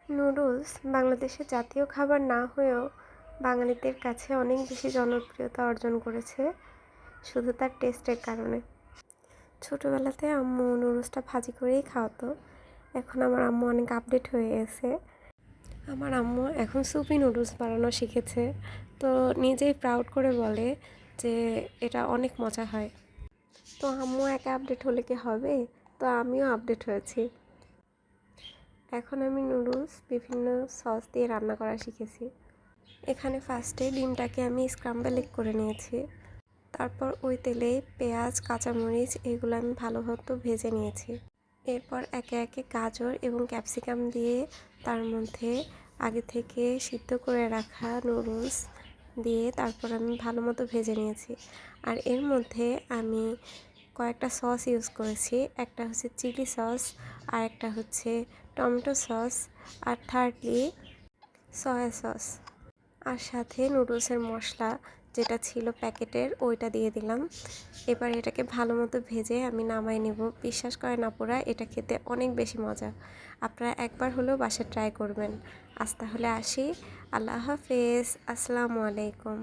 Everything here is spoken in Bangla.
নুডলস বাংলাদেশের জাতীয় খাবার না হয়েও বাঙালিদের কাছে অনেক বেশি জনপ্রিয়তা অর্জন করেছে শুধু তার টেস্টের কারণে। ছোটোবেলাতে আম্মু নুডলসটা ভাজি করেই খাওয়াতো। এখন আমার আম্মু অনেক আপডেট হয়ে গেছে। আমার আম্মু এখন সুপি নুডলস বানানো শিখেছে, তো নিজেই প্রাউড করে বলে যে এটা অনেক মজা হয়। তো আম্মু একা আপডেট হলে কি হবে, তো আমিও আপডেট হয়েছি। এখন আমি নুডলস বিভিন্ন সস দিয়ে রান্না করা শিখেছি। এখানে ফার্স্টে ডিমটাকে আমি স্ক্রাম্বল এগ করে নিয়েছি। তারপর ওই তেলে পেঁয়াজ, কাঁচামরিচ এগুলো আমি ভালোমতো ভেজে নিয়েছি। এরপর একে একে গাজর এবং ক্যাপসিকাম দিয়ে তার মধ্যে আগে থেকে সিদ্ধ করে রাখা নুডলস দিয়ে তারপর আমি ভালোমতো ভেজে নিয়েছি। আর এর মধ্যে আমি কয়েকটা সস ইউজ করেছি। একটা হচ্ছে চিলি সস, আর একটা হচ্ছে টমেটো সস, আর থার্ডলি সয়া সস। আর সাথে নুডলসের মশলা যেটা ছিল প্যাকেটের ওইটা দিয়ে দিলাম। এবার এটাকে ভালো মতো ভেজে আমি নামাই নেব। বিশ্বাস করেন আপুরা, এটা খেতে অনেক বেশি মজা। আপনারা একবার হলেও বাসায় ট্রাই করবেন। আজ তাহলে আসি। আল্লাহ হাফেজ। আসসালামু আলাইকুম।